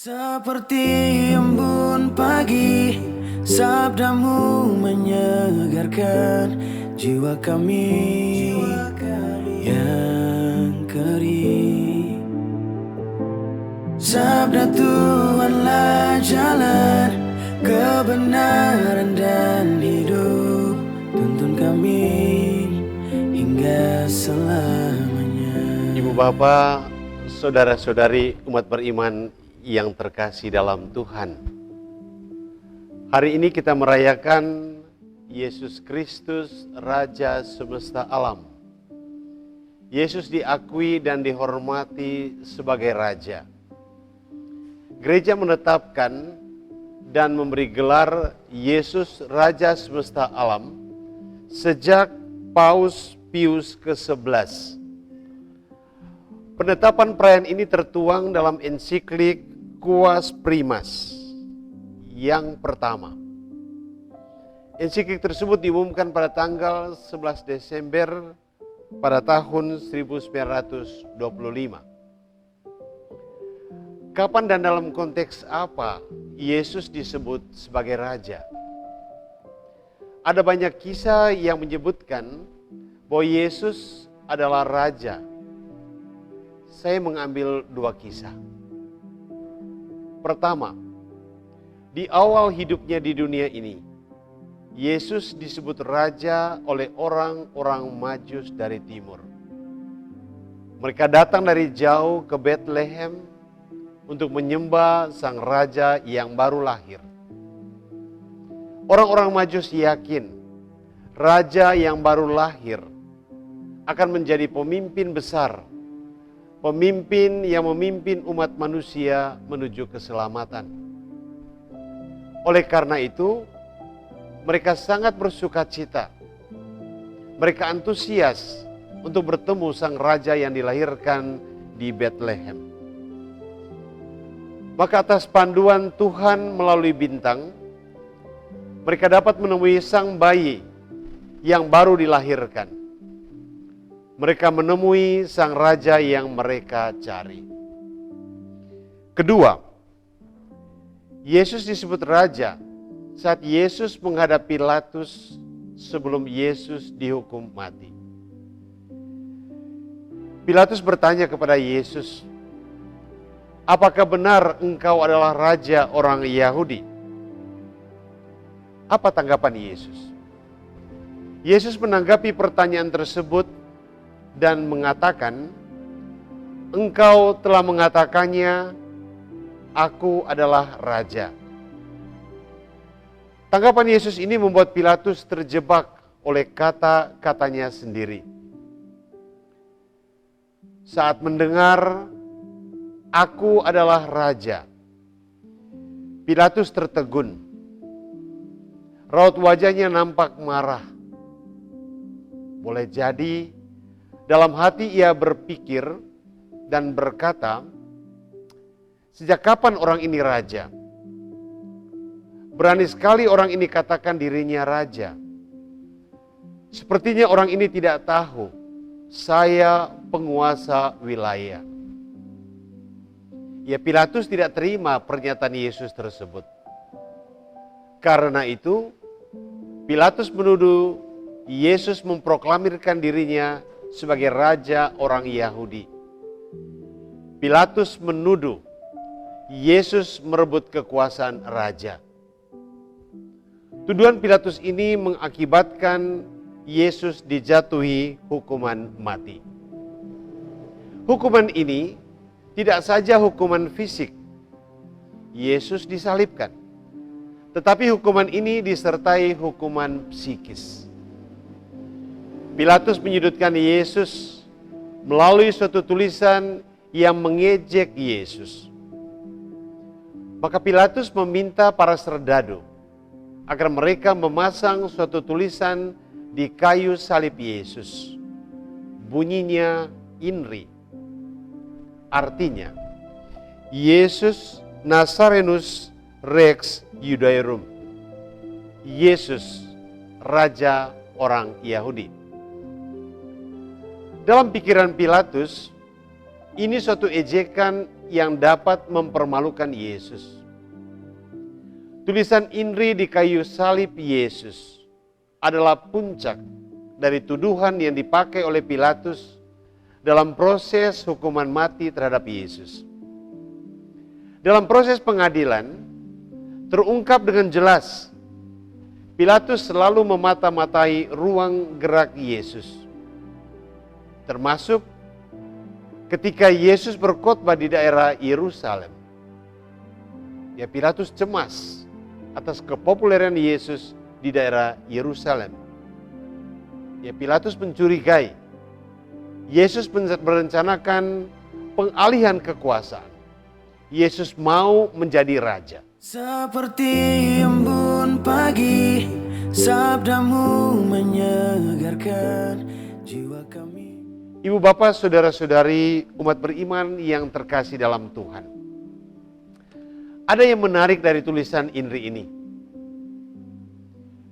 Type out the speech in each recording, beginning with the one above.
Seperti embun pagi, sabdamu menyegarkan jiwa kami yang kering. Sabda Tuhanlah jalan kebenaran dan hidup, tuntun kami hingga selamanya. Ibu bapak, saudara-saudari umat beriman yang terkasih dalam Tuhan. Hari ini kita merayakan Yesus Kristus, Raja semesta alam. Yesus diakui dan dihormati sebagai Raja. Gereja menetapkan dan memberi gelar Yesus Raja semesta alam sejak Paus Pius ke-11. Penetapan perayaan ini tertuang dalam ensiklik Quas Primas yang pertama. Ensiklik tersebut diumumkan pada tanggal 11 Desember pada tahun 1925. Kapan dan dalam konteks apa Yesus disebut sebagai Raja? Ada banyak kisah yang menyebutkan bahwa Yesus adalah Raja. Saya mengambil dua kisah. Pertama, di awal hidupnya di dunia ini, Yesus disebut Raja oleh orang-orang Majus dari timur. Mereka datang dari jauh ke Bethlehem untuk menyembah sang Raja yang baru lahir. Orang-orang Majus yakin Raja yang baru lahir akan menjadi pemimpin besar, pemimpin yang memimpin umat manusia menuju keselamatan. Oleh karena itu, mereka sangat bersukacita. Mereka antusias untuk bertemu sang Raja yang dilahirkan di Bethlehem. Maka atas panduan Tuhan melalui bintang, mereka dapat menemui sang bayi yang baru dilahirkan. Mereka menemui sang Raja yang mereka cari. Kedua, Yesus disebut Raja saat Yesus menghadap Pilatus sebelum Yesus dihukum mati. Pilatus bertanya kepada Yesus, "Apakah benar engkau adalah Raja orang Yahudi?" Apa tanggapan Yesus? Yesus menanggapi pertanyaan tersebut dan mengatakan, "Engkau telah mengatakannya, aku adalah Raja." Tanggapan Yesus ini membuat Pilatus terjebak oleh kata-katanya sendiri. Saat mendengar, "Aku adalah Raja," Pilatus tertegun. Raut wajahnya nampak marah. Boleh jadi dalam hati ia berpikir dan berkata, "Sejak kapan orang ini raja? Berani sekali orang ini katakan dirinya raja. Sepertinya orang ini tidak tahu saya penguasa wilayah." Ya, Pilatus tidak terima pernyataan Yesus tersebut. Karena itu, Pilatus menuduh Yesus memproklamirkan dirinya sebagai Raja orang Yahudi. Pilatus menuduh Yesus merebut kekuasaan Raja. Tuduhan Pilatus ini mengakibatkan Yesus dijatuhi hukuman mati. Hukuman ini tidak saja hukuman fisik, Yesus disalibkan, tetapi hukuman ini disertai hukuman psikis. Pilatus menyudutkan Yesus melalui suatu tulisan yang mengejek Yesus. Maka Pilatus meminta para serdadu agar mereka memasang suatu tulisan di kayu salib Yesus. Bunyinya INRI. Artinya, Yesus Nazarenus Rex Judaeorum. Yesus, Raja orang Yahudi. Dalam pikiran Pilatus, ini suatu ejekan yang dapat mempermalukan Yesus. Tulisan Inri di kayu salib Yesus adalah puncak dari tuduhan yang dipakai oleh Pilatus dalam proses hukuman mati terhadap Yesus. Dalam proses pengadilan, terungkap dengan jelas, Pilatus selalu memata-matai ruang gerak Yesus. Termasuk ketika Yesus berkhotbah di daerah Yerusalem. Ya, Pilatus cemas atas kepopuleran Yesus di daerah Yerusalem. Ya, Pilatus mencurigai Yesus merencanakan pengalihan kekuasaan. Yesus mau menjadi raja. Seperti embun pagi, sabdamu menyegarkan jiwa kami. Ibu bapak, saudara-saudari umat beriman yang terkasih dalam Tuhan. Ada yang menarik dari tulisan Inri ini.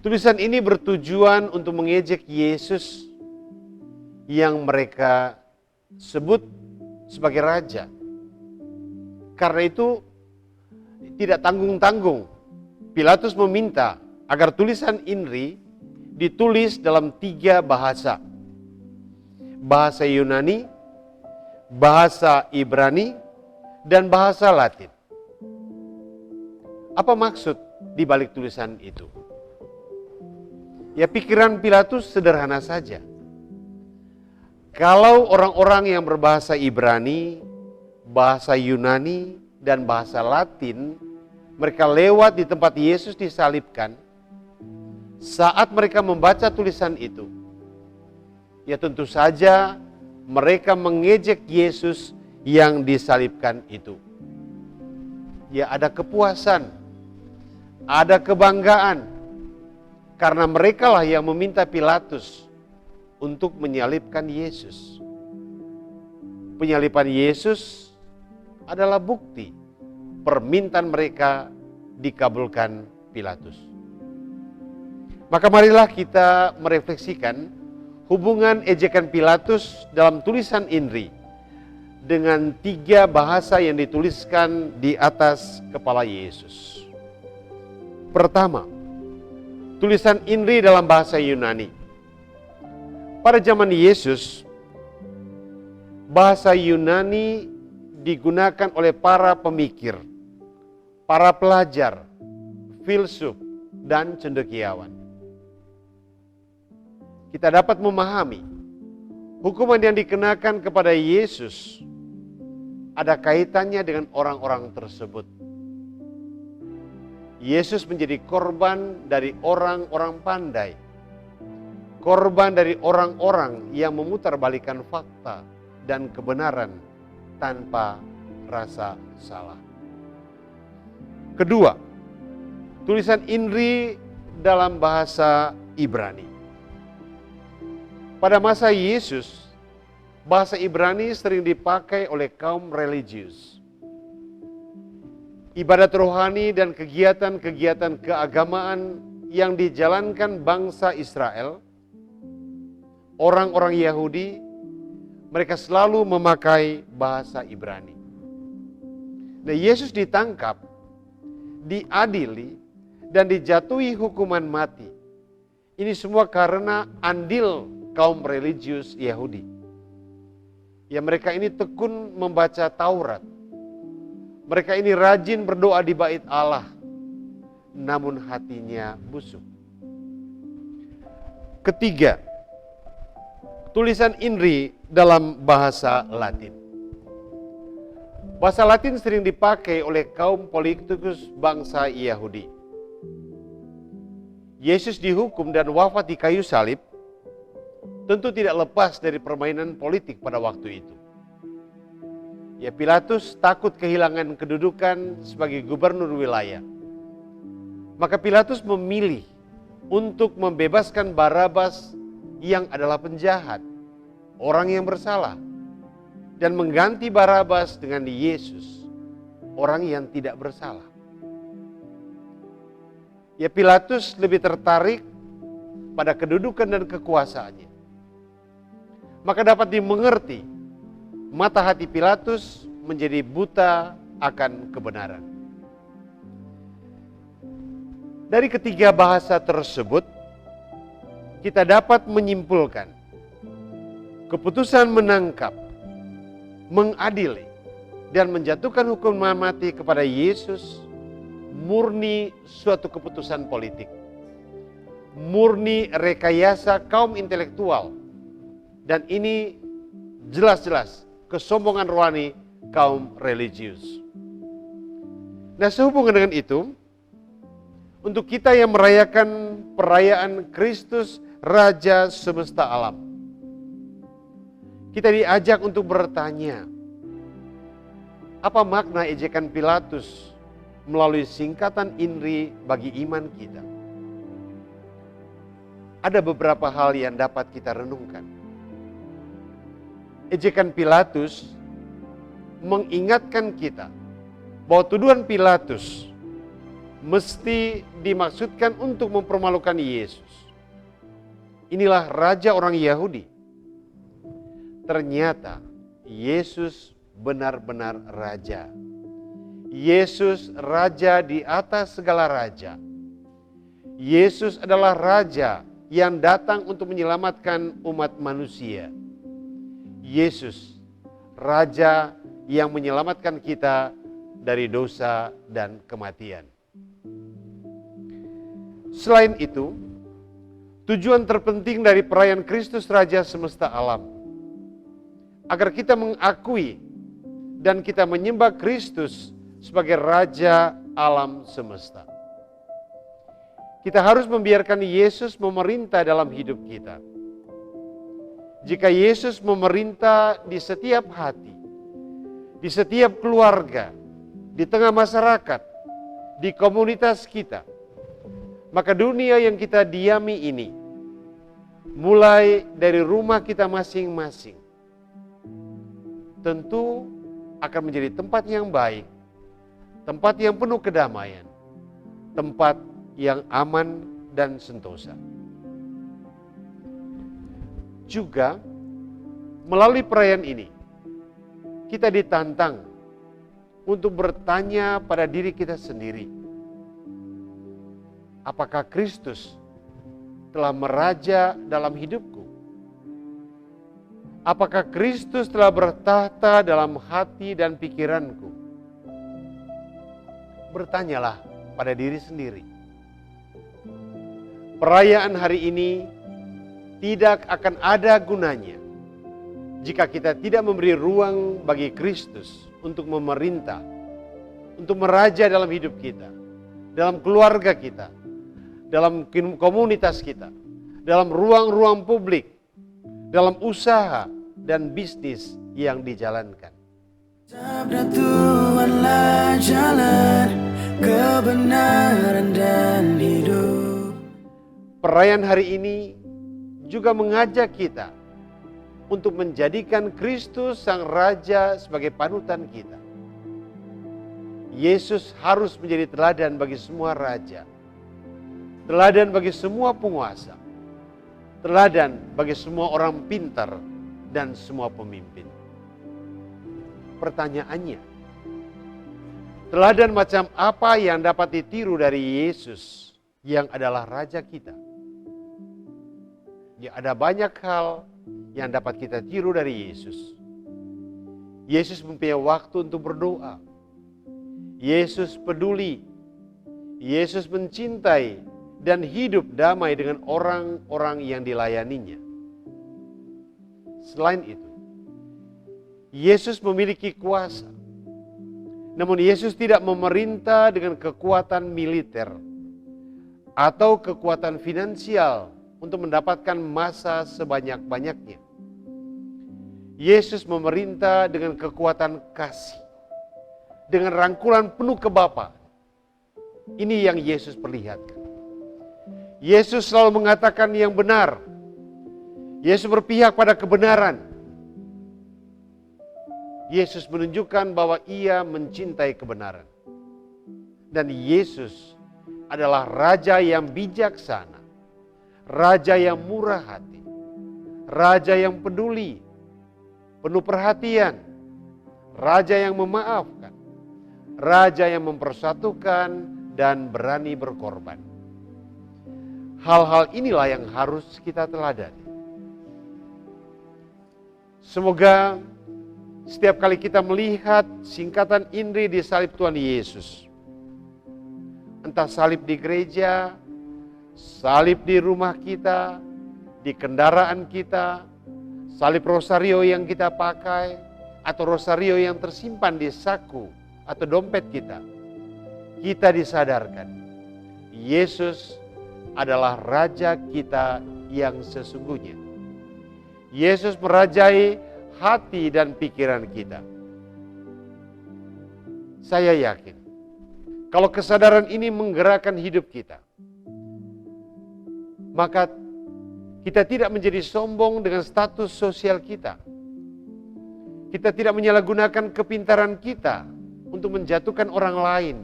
Tulisan ini bertujuan untuk mengejek Yesus yang mereka sebut sebagai raja. Karena itu tidak tanggung-tanggung, Pilatus meminta agar tulisan Inri ditulis dalam 3 bahasa. Bahasa Yunani, bahasa Ibrani, dan bahasa Latin. Apa maksud di balik tulisan itu? Ya, pikiran Pilatus sederhana saja. Kalau orang-orang yang berbahasa Ibrani, bahasa Yunani, dan bahasa Latin, mereka lewat di tempat Yesus disalibkan, saat mereka membaca tulisan itu, ya tentu saja mereka mengejek Yesus yang disalibkan itu. Ya, ada kepuasan, ada kebanggaan, karena merekalah yang meminta Pilatus untuk menyalibkan Yesus. Penyaliban Yesus adalah bukti permintaan mereka dikabulkan Pilatus. Maka marilah kita merefleksikan hubungan ejekan Pilatus dalam tulisan Inri dengan 3 bahasa yang dituliskan di atas kepala Yesus. Pertama, tulisan Inri dalam bahasa Yunani. Pada zaman Yesus, bahasa Yunani digunakan oleh para pemikir, para pelajar, filsuf, dan cendekiawan. Kita dapat memahami hukuman yang dikenakan kepada Yesus ada kaitannya dengan orang-orang tersebut. Yesus menjadi korban dari orang-orang pandai, korban dari orang-orang yang memutarbalikkan fakta dan kebenaran tanpa rasa salah. Kedua, tulisan Inri dalam bahasa Ibrani. Pada masa Yesus, bahasa Ibrani sering dipakai oleh kaum religius. Ibadat rohani dan kegiatan-kegiatan keagamaan yang dijalankan bangsa Israel, orang-orang Yahudi, mereka selalu memakai bahasa Ibrani. Nah, Yesus ditangkap, diadili, dan dijatuhi hukuman mati. Ini semua karena andil kaum religius Yahudi. Ya, mereka ini tekun membaca Taurat. Mereka ini rajin berdoa di bait Allah, namun hatinya busuk. Ketiga, tulisan Inri dalam bahasa Latin. Bahasa Latin sering dipakai oleh kaum politikus bangsa Yahudi. Yesus dihukum dan wafat di kayu salib, tentu tidak lepas dari permainan politik pada waktu itu. Ya, Pilatus takut kehilangan kedudukan sebagai gubernur wilayah. Maka Pilatus memilih untuk membebaskan Barabas yang adalah penjahat, orang yang bersalah, dan mengganti Barabas dengan Yesus, orang yang tidak bersalah. Ya, Pilatus lebih tertarik pada kedudukan dan kekuasaannya. Maka dapat dimengerti mata hati Pilatus menjadi buta akan kebenaran. Dari ketiga bahasa tersebut, kita dapat menyimpulkan keputusan menangkap, mengadili, dan menjatuhkan hukuman mati kepada Yesus murni suatu keputusan politik, murni rekayasa kaum intelektual, dan ini jelas-jelas kesombongan rohani kaum religius. Nah, sehubungan dengan itu, untuk kita yang merayakan perayaan Kristus Raja semesta alam, kita diajak untuk bertanya, apa makna ejekan Pilatus melalui singkatan INRI bagi iman kita? Ada beberapa hal yang dapat kita renungkan. Ejekan Pilatus mengingatkan kita bahwa tuduhan Pilatus mesti dimaksudkan untuk mempermalukan Yesus. Inilah raja orang Yahudi. Ternyata Yesus benar-benar raja. Yesus raja di atas segala raja. Yesus adalah raja yang datang untuk menyelamatkan umat manusia. Yesus raja yang menyelamatkan kita dari dosa dan kematian. Selain itu, tujuan terpenting dari perayaan Kristus Raja semesta alam, agar kita mengakui dan kita menyembah Kristus sebagai Raja alam semesta. Kita harus membiarkan Yesus memerintah dalam hidup kita. Jika Yesus memerintah di setiap hati, di setiap keluarga, di tengah masyarakat, di komunitas kita, maka dunia yang kita diami ini, mulai dari rumah kita masing-masing, tentu akan menjadi tempat yang baik, tempat yang penuh kedamaian, tempat yang aman dan sentosa. Juga melalui perayaan ini, kita ditantang untuk bertanya pada diri kita sendiri, apakah Kristus telah meraja dalam hidupku? Apakah Kristus telah bertahta dalam hati dan pikiranku? Bertanyalah pada diri sendiri. Perayaan hari ini tidak akan ada gunanya jika kita tidak memberi ruang bagi Kristus untuk memerintah, untuk meraja dalam hidup kita, dalam keluarga kita, dalam komunitas kita, dalam ruang-ruang publik, dalam usaha dan bisnis yang dijalankan. Sabda Tuhanlah jalan kebenaran dan hidup. Perayaan hari ini juga mengajak kita untuk menjadikan Kristus Sang Raja sebagai panutan kita. Yesus harus menjadi teladan bagi semua raja, teladan bagi semua penguasa, teladan bagi semua orang pintar dan semua pemimpin. Pertanyaannya, teladan macam apa yang dapat ditiru dari Yesus yang adalah Raja kita? Ya, ada banyak hal yang dapat kita tiru dari Yesus. Yesus mempunyai waktu untuk berdoa. Yesus peduli. Yesus mencintai dan hidup damai dengan orang-orang yang dilayaninya. Selain itu, Yesus memiliki kuasa. Namun Yesus tidak memerintah dengan kekuatan militer atau kekuatan finansial untuk mendapatkan massa sebanyak-banyaknya. Yesus memerintah dengan kekuatan kasih, dengan rangkulan penuh ke Bapa. Ini yang Yesus perlihatkan. Yesus selalu mengatakan yang benar. Yesus berpihak pada kebenaran. Yesus menunjukkan bahwa Ia mencintai kebenaran. Dan Yesus adalah Raja yang bijaksana, Raja yang murah hati, Raja yang peduli, penuh perhatian, Raja yang memaafkan, Raja yang mempersatukan dan berani berkorban. Hal-hal inilah yang harus kita teladani. Semoga setiap kali kita melihat singkatan INRI di salib Tuhan Yesus, entah salib di gereja, salib di rumah kita, di kendaraan kita, salib rosario yang kita pakai, atau rosario yang tersimpan di saku atau dompet kita, kita disadarkan Yesus adalah Raja kita yang sesungguhnya. Yesus merajai hati dan pikiran kita. Saya yakin kalau kesadaran ini menggerakkan hidup kita, maka kita tidak menjadi sombong dengan status sosial kita. Kita tidak menyalahgunakan kepintaran kita untuk menjatuhkan orang lain.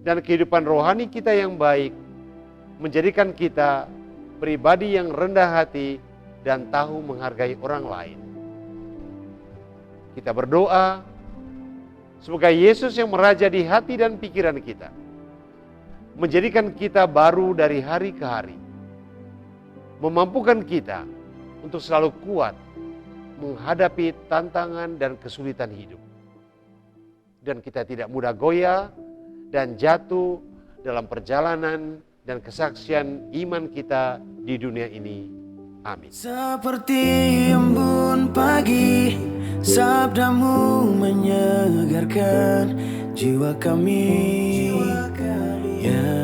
Dan kehidupan rohani kita yang baik menjadikan kita pribadi yang rendah hati dan tahu menghargai orang lain. Kita berdoa, semoga Yesus yang meraja di hati dan pikiran kita menjadikan kita baru dari hari ke hari, memampukan kita untuk selalu kuat menghadapi tantangan dan kesulitan hidup. Dan kita tidak mudah goyah dan jatuh dalam perjalanan dan kesaksian iman kita di dunia ini. Amin. Seperti embun pagi, sabdamu menyegarkan jiwa kami. Ya